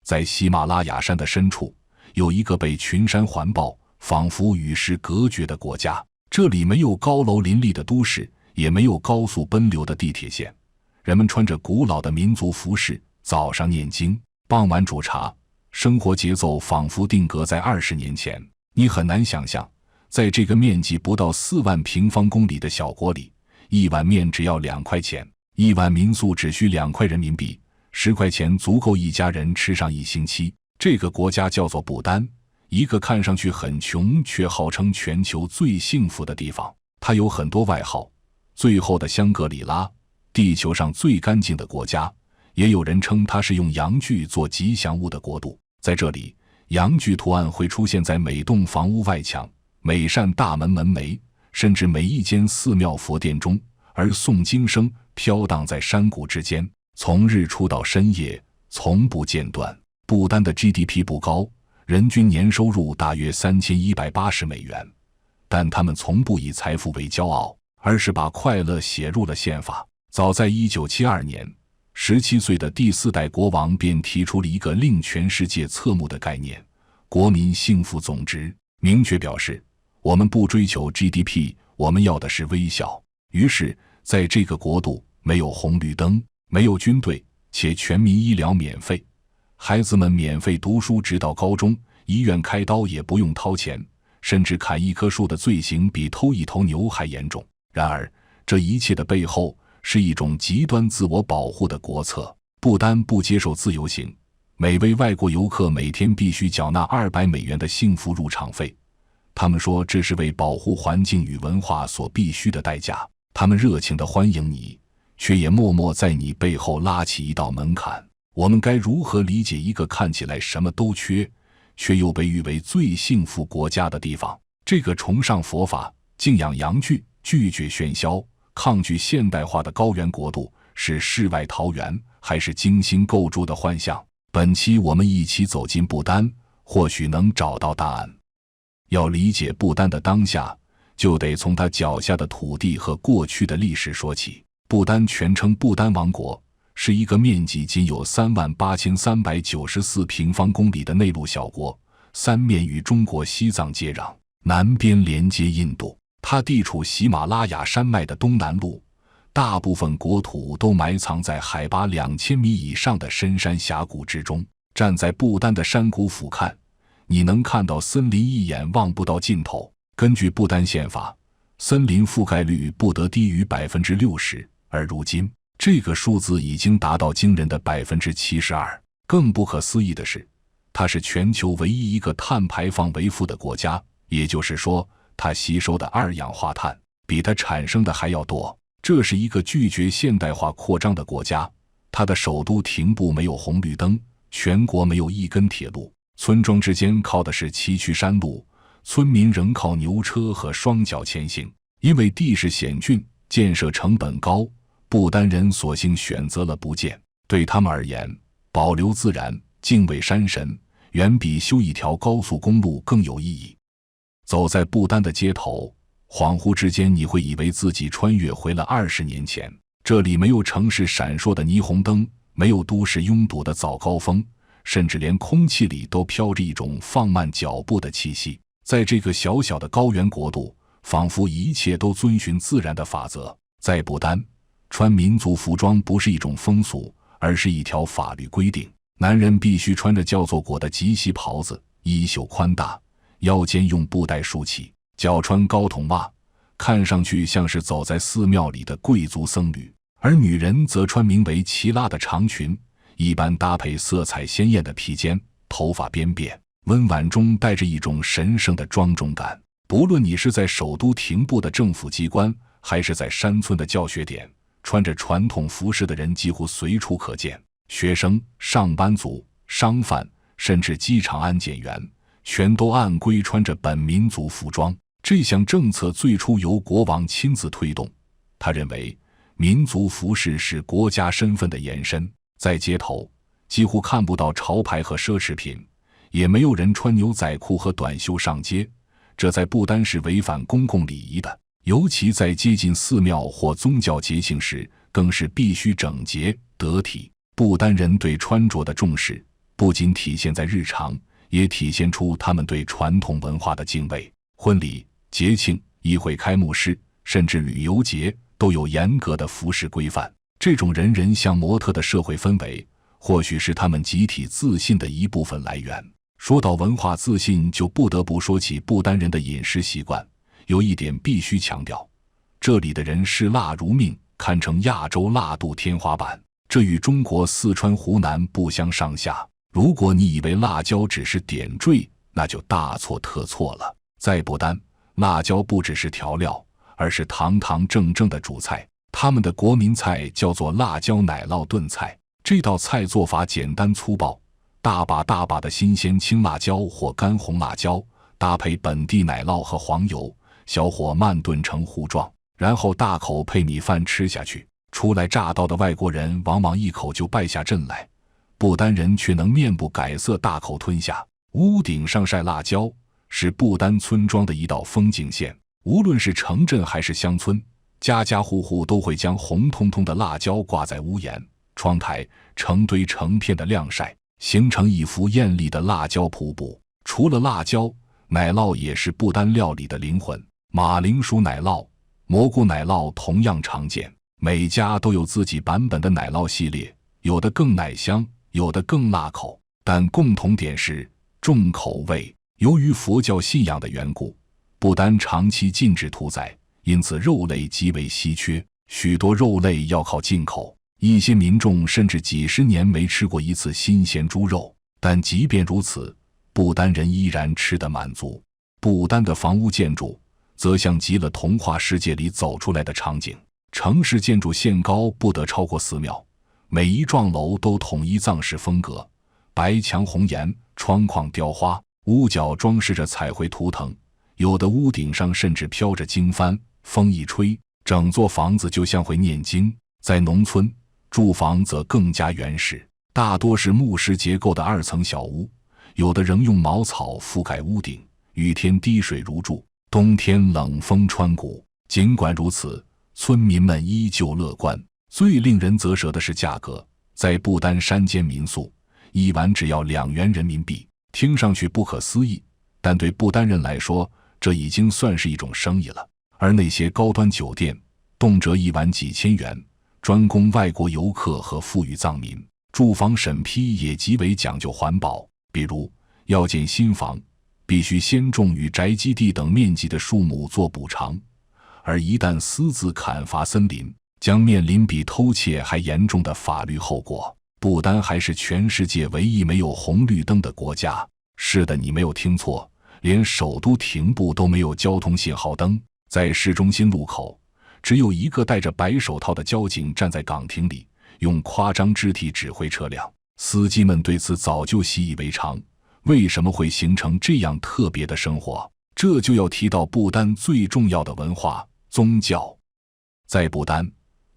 在喜马拉雅山的深处，有一个被群山环抱，仿佛与世隔绝的国家。这里没有高楼林立的都市，也没有高速奔流的地铁线。人们穿着古老的民族服饰，早上念经，傍晚煮茶，生活节奏仿佛定格在20年前。你很难想象，在这个面积不到4万平方公里的小国里，一碗面只要2块钱，一碗民宿只需2块人民币，10块钱足够一家人吃上1星期。这个国家叫做不丹，一个看上去很穷却号称全球最幸福的地方。它有很多外号，最后的香格里拉，地球上最干净的国家，也有人称它是用阳具做吉祥物的国度。在这里，阳具图案会出现在每栋房屋外墙、每扇大门门楣，甚至每一间寺庙佛殿中，而诵经声飘荡在山谷之间，从日出到深夜，从不间断。不丹的 GDP 不高，人均年收入大约3180美元，但他们从不以财富为骄傲，而是把快乐写入了宪法。早在1972年，17岁的第4代国王便提出了一个令全世界侧目的概念——国民幸福总值，明确表示，我们不追求 GDP， 我们要的是微笑。于是，在这个国度，没有红绿灯，没有军队，且全民医疗免费，孩子们免费读书直到高中，医院开刀也不用掏钱，甚至砍一棵树的罪行比偷一头牛还严重。然而，这一切的背后是一种极端自我保护的国策。不丹不接受自由行，每位外国游客每天必须缴纳200美元的幸福入场费。他们说这是为保护环境与文化所必须的代价。他们热情地欢迎你，却也默默在你背后拉起一道门槛。我们该如何理解一个看起来什么都缺，却又被誉为最幸福国家的地方？这个崇尚佛法、敬仰阳具、拒绝喧嚣、抗拒现代化的高原国度，是世外桃源，还是精心构筑的幻象？本期我们一起走进不丹，或许能找到答案。要理解不丹的当下，就得从它脚下的土地和过去的历史说起。不丹全称不丹王国，是一个面积仅有38394平方公里的内陆小国，三面与中国西藏接壤，南边连接印度。它地处喜马拉雅山脉的东南麓，大部分国土都埋藏在海拔2000米以上的深山峡谷之中。站在不丹的山谷俯瞰，你能看到森林一眼望不到尽头。根据不丹宪法，森林覆盖率不得低于 60%， 而如今这个数字已经达到惊人的 72%。 更不可思议的是，它是全球唯一一个碳排放为负的国家，也就是说，它吸收的二氧化碳比它产生的还要多。这是一个拒绝现代化扩张的国家，它的首都廷布没有红绿灯，全国没有一根铁路，村庄之间靠的是崎岖山路，村民仍靠牛车和双脚前行。因为地势险峻，建设成本高，不丹人索性选择了不建。对他们而言，保留自然、敬畏山神，远比修一条高速公路更有意义。走在不丹的街头，恍惚之间你会以为自己穿越回了20年前。这里没有城市闪烁的霓虹灯，没有都市拥堵的早高峰，甚至连空气里都飘着一种放慢脚步的气息。在这个小小的高原国度，仿佛一切都遵循自然的法则。在不丹，穿民族服装不是一种风俗，而是一条法律规定。男人必须穿着叫做裹的及膝袍子，衣袖宽大，腰间用布带束起，脚穿高筒袜，看上去像是走在寺庙里的贵族僧侣。而女人则穿名为齐拉的长裙，一般搭配色彩鲜艳的披肩，头发编辫，温婉中带着一种神圣的庄重感。不论你是在首都廷布的政府机关，还是在山村的教学点，穿着传统服饰的人几乎随处可见。学生、上班族、商贩，甚至机场安检员，全都按规穿着本民族服装。这项政策最初由国王亲自推动，他认为民族服饰是国家身份的延伸。在街头，几乎看不到潮牌和奢侈品，也没有人穿牛仔裤和短袖上街，这在不丹是违反公共礼仪的。尤其在接近寺庙或宗教节庆时，更是必须整洁得体。不丹人对穿着的重视，不仅体现在日常，也体现出他们对传统文化的敬畏。婚礼、节庆、议会开幕式，甚至旅游节都有严格的服饰规范。这种人人像模特的社会氛围，或许是他们集体自信的一部分来源。说到文化自信，就不得不说起不丹人的饮食习惯。有一点必须强调，这里的人视辣如命，堪称亚洲辣度天花板，这与中国四川、湖南不相上下。如果你以为辣椒只是点缀，那就大错特错了。在不丹，辣椒不只是调料，而是堂堂正正的主菜。他们的国民菜叫做辣椒奶酪炖菜。这道菜做法简单粗暴，大把大把的新鲜青辣椒或干红辣椒，搭配本地奶酪和黄油，小火慢炖成糊状，然后大口配米饭吃下去。初来乍到的外国人往往一口就败下阵来，不丹人却能面不改色大口吞下。屋顶上晒辣椒是不丹村庄的一道风景线，无论是城镇还是乡村，家家户户都会将红彤彤的辣椒挂在屋檐、窗台，成堆成片的晾晒，形成一幅艳丽的辣椒瀑布。除了辣椒，奶酪也是不丹料理的灵魂。马铃薯奶酪、蘑菇奶酪同样常见，每家都有自己版本的奶酪系列，有的更奶香，有的更辣口，但共同点是重口味。由于佛教信仰的缘故，不丹长期禁止屠宰，因此肉类极为稀缺，许多肉类要靠进口。一些民众甚至几十年没吃过一次新鲜猪肉，但即便如此，不丹人依然吃得满足。不丹的房屋建筑则像极了童话世界里走出来的场景。城市建筑限高不得超过寺庙，每一幢楼都统一藏式风格，白墙红岩，窗框雕花，屋角装饰着彩绘图腾，有的屋顶上甚至飘着经幡，风一吹，整座房子就像会念经。在农村，住房则更加原始，大多是木石结构的2层小屋，有的仍用茅草覆盖屋顶，雨天滴水如注，冬天冷风穿骨。尽管如此，村民们依旧乐观。最令人啧舌的是价格，在不丹山间民宿，一晚只要2元人民币，听上去不可思议，但对不丹人来说，这已经算是一种生意了。而那些高端酒店，动辄一晚几千元，专供外国游客和富裕藏民。住房审批也极为讲究环保，比如要建新房，必须先种与宅基地等面积的树木做补偿，而一旦私自砍伐森林，将面临比偷窃还严重的法律后果。不丹还是全世界唯一没有红绿灯的国家。是的，你没有听错，连首都廷布都没有交通信号灯。在市中心路口，只有一个戴着白手套的交警站在岗亭里，用夸张肢体指挥车辆。司机们对此早就习以为常。为什么会形成这样特别的生活？这就要提到不丹最重要的文化——宗教。在不丹，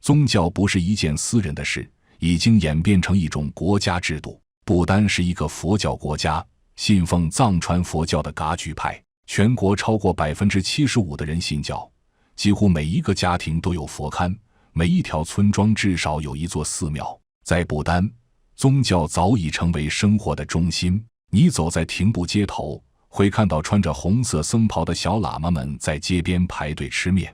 宗教不是一件私人的事，已经演变成一种国家制度。不丹是一个佛教国家，信奉藏传佛教的噶举派，全国超过 75% 的人信教，几乎每一个家庭都有佛龛，每一条村庄至少有一座寺庙。在不丹，宗教早已成为生活的中心。你走在廷布街头，会看到穿着红色僧袍的小喇嘛们在街边排队吃面，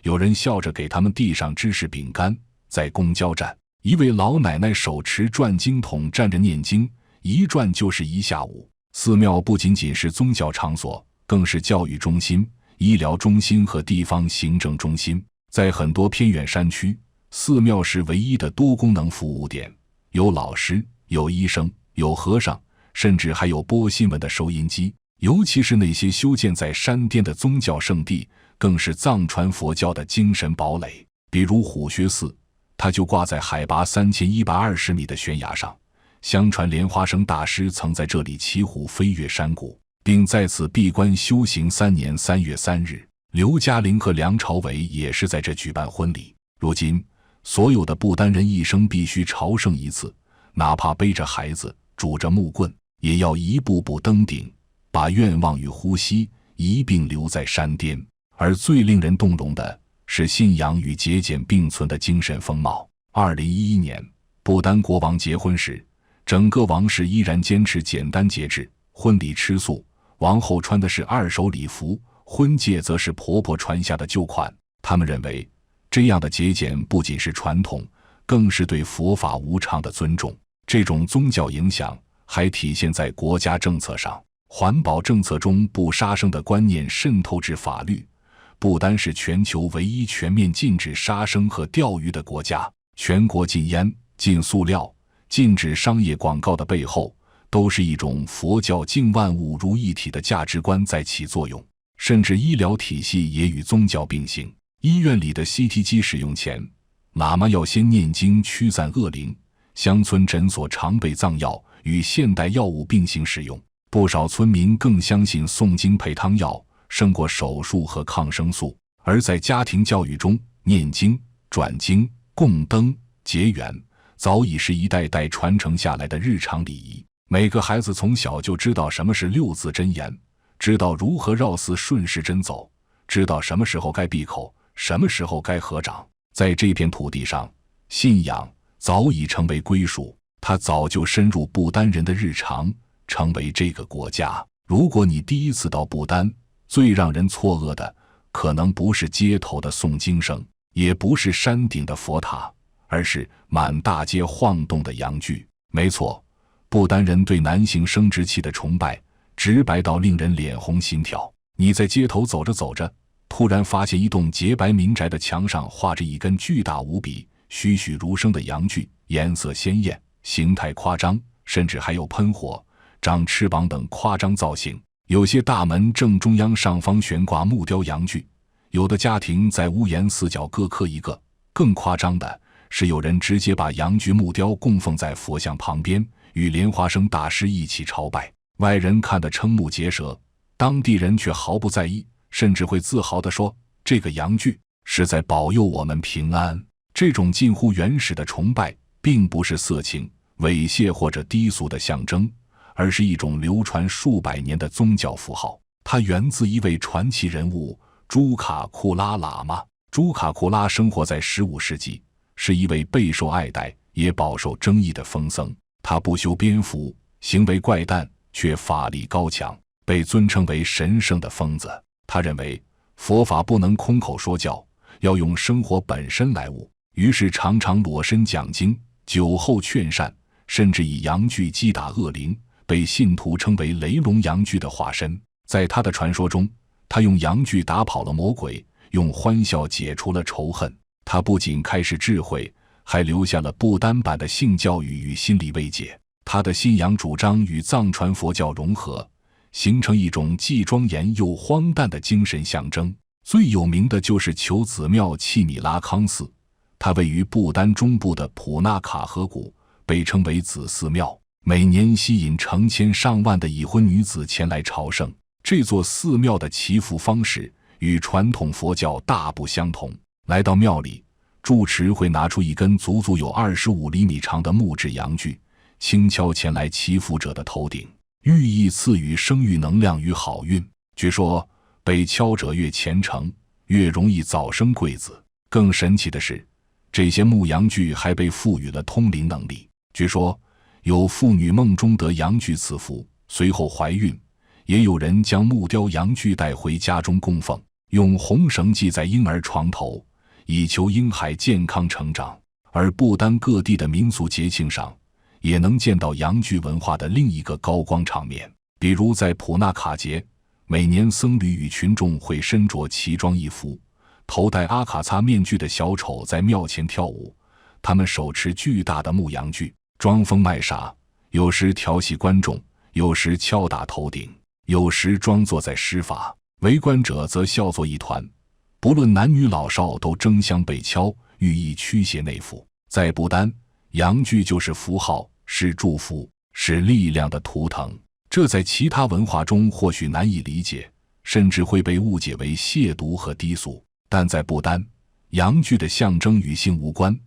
有人笑着给他们递上芝士饼干。在公交站，一位老奶奶手持转经筒站着念经，一转就是一下午。寺庙不仅仅是宗教场所，更是教育中心、医疗中心和地方行政中心。在很多偏远山区，寺庙是唯一的多功能服务点，有老师，有医生，有和尚，甚至还有播新闻的收音机。尤其是那些修建在山巅的宗教圣地，更是藏传佛教的精神堡垒。比如虎穴寺，它就挂在海拔3120米的悬崖上。相传莲花生大师曾在这里骑虎飞越山谷，并在此闭关修行3年3月3日。刘嘉玲和梁朝伟也是在这举办婚礼。如今，所有的不丹人一生必须朝圣一次，哪怕背着孩子，拄着木棍，也要一步步登顶，把愿望与呼吸一并留在山巅。而最令人动容的是信仰与节俭并存的精神风貌。2011年，不丹国王结婚时，整个王室依然坚持简单节制，婚礼吃素，王后穿的是二手礼服，婚戒则是婆婆传下的旧款。他们认为，这样的节俭不仅是传统，更是对佛法无常的尊重。这种宗教影响还体现在国家政策上，环保政策中不杀生的观念渗透至法律。不丹是全球唯一全面禁止杀生和钓鱼的国家，全国禁烟、禁塑料、禁止商业广告的背后，都是一种佛教敬万物如一体的价值观在起作用。甚至医疗体系也与宗教并行，医院里的 CT 机使用前，喇嘛要先念经驱散恶灵，乡村诊所常备藏药与现代药物并行使用，不少村民更相信诵经配汤药胜过手术和抗生素。而在家庭教育中，念经、转经、供灯、结缘早已是一代代传承下来的日常礼仪。每个孩子从小就知道什么是六字真言，知道如何绕寺顺时针走，知道什么时候该闭口，什么时候该合掌。在这片土地上，信仰早已成为归属，它早就深入不丹人的日常，成为这个国家。如果你第一次到不丹，最让人错愕的可能不是街头的诵经声，也不是山顶的佛塔，而是满大街晃动的阳具。没错，不丹人对男性生殖器的崇拜直白到令人脸红心跳。你在街头走着走着，突然发现一栋洁白民宅的墙上画着一根巨大无比、栩栩如生的阳具，颜色鲜艳，形态夸张，甚至还有喷火、长翅膀等夸张造型。有些大门正中央上方悬挂木雕阳具，有的家庭在屋檐四角各刻一个。更夸张的是，有人直接把阳具木雕供奉在佛像旁边，与莲花生大师一起朝拜。外人看得瞠目结舌，当地人却毫不在意，甚至会自豪地说，这个阳具是在保佑我们平安。这种近乎原始的崇拜并不是色情、猥亵或者低俗的象征，而是一种流传数百年的宗教符号。它源自一位传奇人物朱卡库拉喇嘛。朱卡库拉生活在15世纪，是一位备受爱戴也饱受争议的疯僧。他不修边幅，行为怪诞，却法力高强，被尊称为神圣的疯子。他认为佛法不能空口说教，要用生活本身来悟，于是常常裸身讲经，酒后劝善，甚至以阳具击打恶灵，被信徒称为雷龙阳具的化身。在他的传说中，他用阳具打跑了魔鬼，用欢笑解除了仇恨。他不仅开示智慧，还留下了不丹版的性教育与心理慰藉。他的信仰主张与藏传佛教融合，形成一种既庄严又荒诞的精神象征。最有名的就是求子庙契米拉康寺，它位于不丹中部的普纳卡河谷，被称为子寺庙，每年吸引成千上万的已婚女子前来朝圣。这座寺庙的祈福方式与传统佛教大不相同。来到庙里，住持会拿出一根足足有25厘米长的木质阳具，轻敲前来祈福者的头顶，寓意赐予生育能量与好运。据说被敲者越虔诚，越容易早生贵子。更神奇的是，这些木阳具还被赋予了通灵能力。据说有妇女梦中得阳具赐福，随后怀孕，也有人将木雕阳具带回家中供奉，用红绳系在婴儿床头，以求婴孩健康成长。而不丹各地的民俗节庆上，也能见到阳具文化的另一个高光场面。比如在普纳卡节，每年僧侣与群众会身着奇装异服，头戴阿卡擦面具的小丑在庙前跳舞，他们手持巨大的木阳具，装疯卖傻，有时调戏观众，有时敲打头顶，有时装作在施法，围观者则笑作一团，不论男女老少都争相被敲，寓意驱邪内服。在不丹，阳具就是符号，是祝福，是力量的图腾。这在其他文化中或许难以理解，甚至会被误解为亵渎和低俗。但在不丹，阳具的象征与性无关，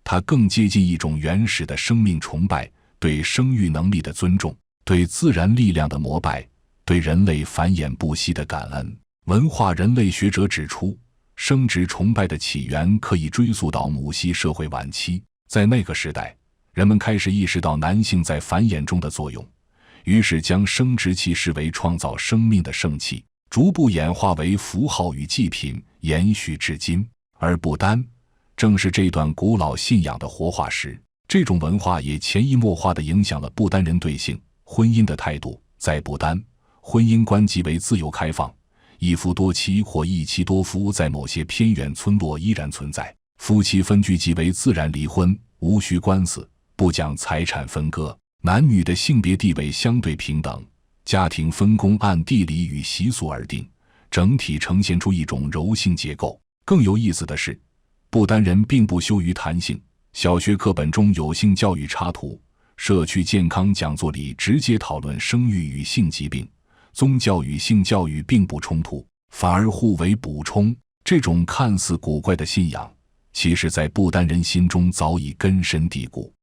它更接近一种原始的生命崇拜，对生育能力的尊重，对自然力量的膜拜，对人类繁衍不息的感恩。文化人类学者指出，生殖崇拜的起源可以追溯到母系社会晚期。在那个时代，人们开始意识到男性在繁衍中的作用，于是将生殖器视为创造生命的圣器，逐步演化为符号与祭品，延续至今。而不丹正是这段古老信仰的活化石。这种文化也潜移默化地影响了不丹人对性、婚姻的态度。在不丹，婚姻观极为自由开放，一夫多妻或一妻多夫在某些偏远村落依然存在。夫妻分居即为自然离婚，无需官司，不讲财产分割，男女的性别地位相对平等，家庭分工按地理与习俗而定，整体呈现出一种柔性结构。更有意思的是，不丹人并不羞于谈性，小学课本中有性教育插图，社区健康讲座里直接讨论生育与性疾病，宗教与性教育并不冲突，反而互为补充。这种看似古怪的信仰，其实在不丹人心中早已根深蒂固。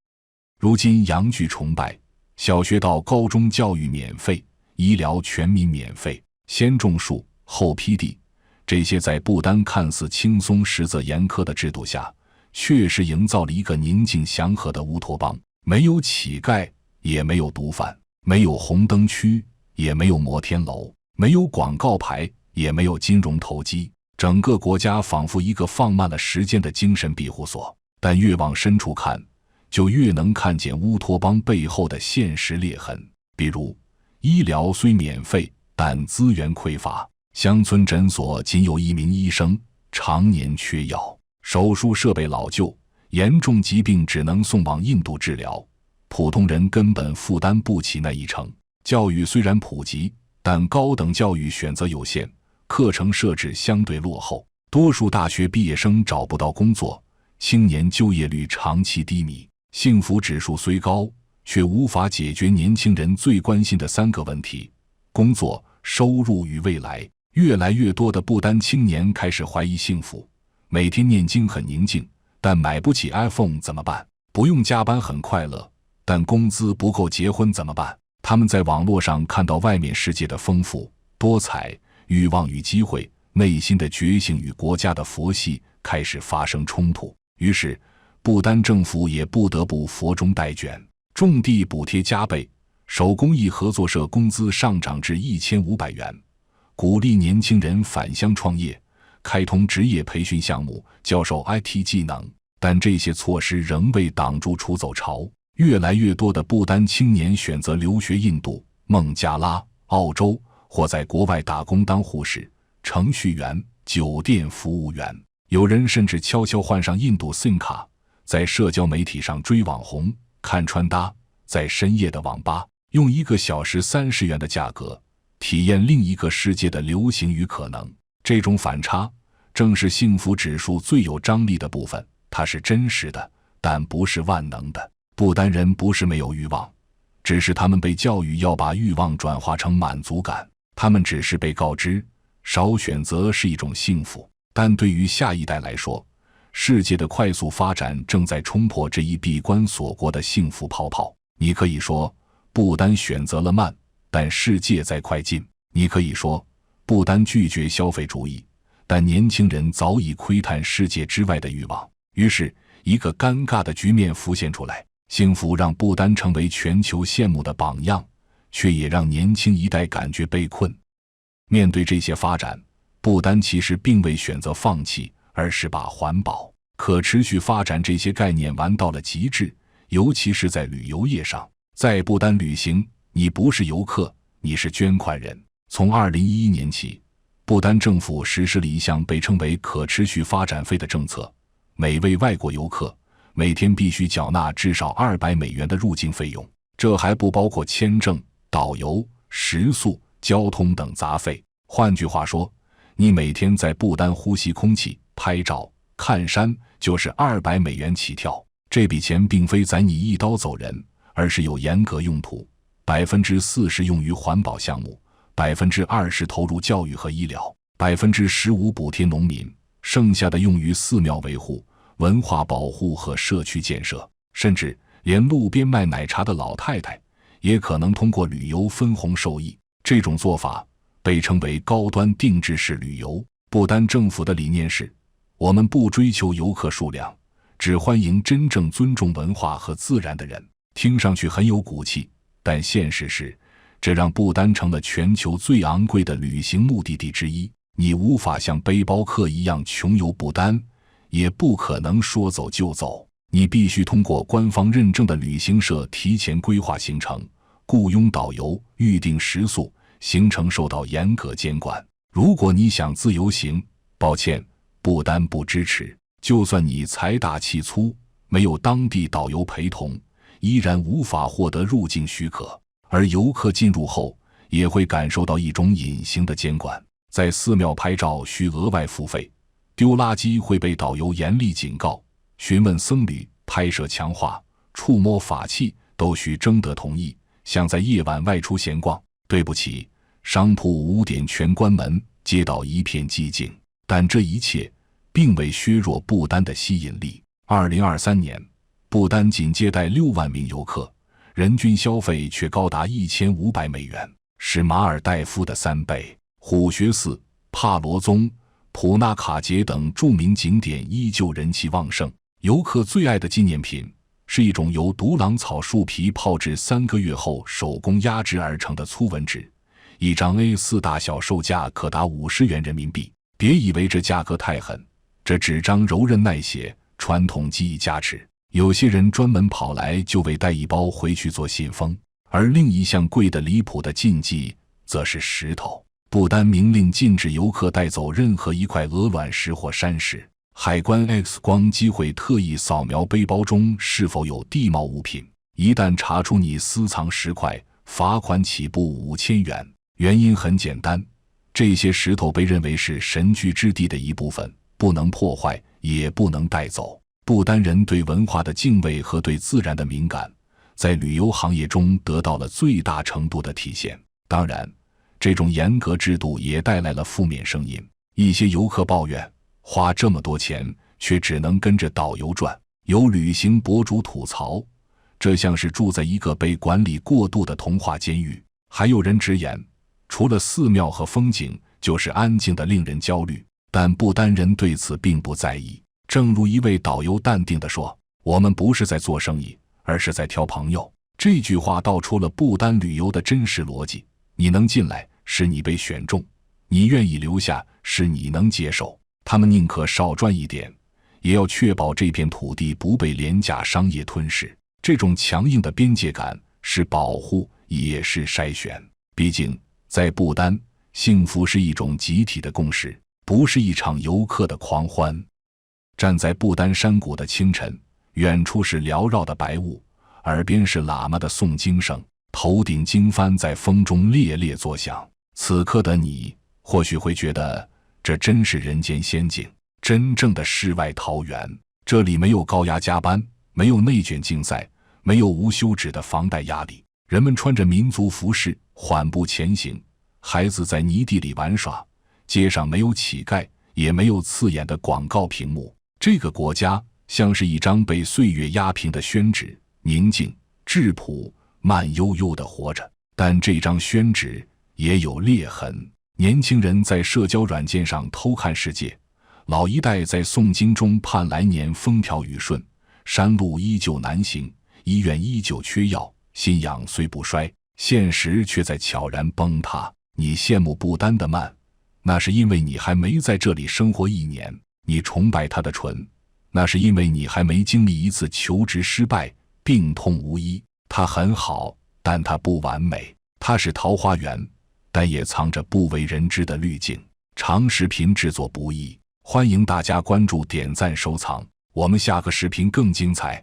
如今阳具崇拜，小学到高中教育免费，医疗全民免费，先种树后批地，这些在不丹看似轻松实则严苛的制度下，确实营造了一个宁静祥和的乌托邦。没有乞丐，也没有毒贩，没有红灯区，也没有摩天楼，没有广告牌，也没有金融投机。整个国家仿佛一个放慢了时间的精神庇护所。但越往深处看，就越能看见乌托邦背后的现实裂痕。比如，医疗虽免费，但资源匮乏，乡村诊所仅有1名医生，常年缺药，手术设备老旧，严重疾病只能送往印度治疗，普通人根本负担不起那一程。教育虽然普及，但高等教育选择有限，课程设置相对落后，多数大学毕业生找不到工作，青年就业率长期低迷。幸福指数虽高，却无法解决年轻人最关心的3个问题：工作、收入与未来。越来越多的不丹青年开始怀疑幸福。每天念经很宁静，但买不起 iPhone 怎么办？不用加班很快乐，但工资不够结婚怎么办？他们在网络上看到外面世界的丰富多彩，欲望与机会，内心的觉醒与国家的佛系开始发生冲突。于是不丹政府也不得不佛中带卷，种地补贴加倍，手工艺合作社工资上涨至1500元，鼓励年轻人返乡创业，开通职业培训项目，教授 IT 技能。但这些措施仍未挡住出走潮，越来越多的不丹青年选择留学印度、孟加拉、澳洲，或在国外打工当护士、程序员、酒店服务员。有人甚至悄悄换上印度 SIM 卡，在社交媒体上追网红、看穿搭，在深夜的网吧用1个小时30元的价格体验另一个世界的流行与可能。这种反差正是幸福指数最有张力的部分，它是真实的，但不是万能的。不丹人不是没有欲望，只是他们被教育要把欲望转化成满足感。他们只是被告知少选择是一种幸福，但对于下一代来说，世界的快速发展正在冲破这一闭关锁国的幸福泡泡。你可以说不丹选择了慢，但世界在快进。你可以说不丹拒绝消费主义，但年轻人早已窥探世界之外的欲望。于是一个尴尬的局面浮现出来，幸福让不丹成为全球羡慕的榜样，却也让年轻一代感觉被困。面对这些发展，不丹其实并未选择放弃，而是把环保、可持续发展这些概念玩到了极致，尤其是在旅游业上。在不丹旅行，你不是游客，你是捐款人。从2011年起，不丹政府实施了一项被称为可持续发展费的政策，每位外国游客每天必须缴纳至少$200的入境费用，这还不包括签证、导游、食宿、交通等杂费。换句话说，你每天在不丹呼吸空气、拍照、看山就是$200起跳。这笔钱并非宰你一刀走人，而是有严格用途，40%用于环保项目，20%投入教育和医疗，15%补贴农民，剩下的用于寺庙维护、文化保护和社区建设。甚至连路边卖奶茶的老太太也可能通过旅游分红受益。这种做法被称为高端定制式旅游。不丹政府的理念是，我们不追求游客数量，只欢迎真正尊重文化和自然的人。听上去很有骨气，但现实是，这让不丹成了全球最昂贵的旅行目的地之一。你无法像背包客一样穷游不丹，也不可能说走就走。你必须通过官方认证的旅行社提前规划行程，雇佣导游，预定食宿，行程受到严格监管。如果你想自由行，抱歉，不丹不支持。就算你财大气粗，没有当地导游陪同，依然无法获得入境许可。而游客进入后，也会感受到一种隐形的监管。在寺庙拍照需额外付费，丢垃圾会被导游严厉警告，询问僧侣拍摄强化、触摸法器都需征得同意。像在夜晚外出闲逛，对不起，商铺5点全关门，街道一片寂静。但这一切并未削弱不丹的吸引力。2023年，不丹仅接待6万名游客，人均消费却高达$1500，是马尔代夫的3倍。虎穴寺、帕罗宗、普纳卡杰等著名景点依旧人气旺盛。游客最爱的纪念品是一种由独狼草树皮泡制3个月后手工压制而成的粗纹纸，一张 A4 大小，售价可达50元人民币。别以为这价格太狠，这纸张柔韧耐写，传统技艺加持。有些人专门跑来就为带一包回去做信封。而另一项贵得离谱的禁忌则是石头。不丹明令禁止游客带走任何一块鹅卵石或山石，海关 X 光机会特意扫描背包中是否有地貌物品，一旦查出你私藏石块，罚款起步5000元。原因很简单，这些石头被认为是神居之地的一部分，不能破坏，也不能带走。不丹人对文化的敬畏和对自然的敏感，在旅游行业中得到了最大程度的体现。当然，这种严格制度也带来了负面声音。一些游客抱怨，花这么多钱，却只能跟着导游转。有旅行博主吐槽，这像是住在一个被管理过度的童话监狱。还有人直言，除了寺庙和风景，就是安静的令人焦虑。但不丹人对此并不在意。正如一位导游淡定地说，我们不是在做生意，而是在挑朋友。这句话道出了不丹旅游的真实逻辑。你能进来，是你被选中；你愿意留下，是你能接受。他们宁可少赚一点，也要确保这片土地不被廉价商业吞噬。这种强硬的边界感是保护，也是筛选。毕竟，在不丹，幸福是一种集体的共识，不是一场游客的狂欢。站在不丹山谷的清晨，远处是缭绕的白雾，耳边是喇嘛的诵经声，头顶经幡在风中猎猎作响。此刻的你或许会觉得，这真是人间仙境，真正的世外桃源。这里没有高压加班，没有内卷竞赛，没有无休止的房贷压力。人们穿着民族服饰缓步前行，孩子在泥地里玩耍，街上没有乞丐，也没有刺眼的广告屏幕。这个国家像是一张被岁月压平的宣纸，宁静、质朴、慢悠悠地活着。但这张宣纸也有裂痕。年轻人在社交软件上偷看世界，老一代在诵经中盼来年风调雨顺。山路依旧难行，医院依旧缺药，信仰虽不衰，现实却在悄然崩塌。你羡慕不丹的慢，那是因为你还没在这里生活1年；你崇拜它的纯，那是因为你还没经历一次求职失败、病痛无医。它很好，但它不完美。它是桃花源，但也藏着不为人知的滤镜。长视频制作不易，欢迎大家关注、点赞、收藏。我们下个视频更精彩。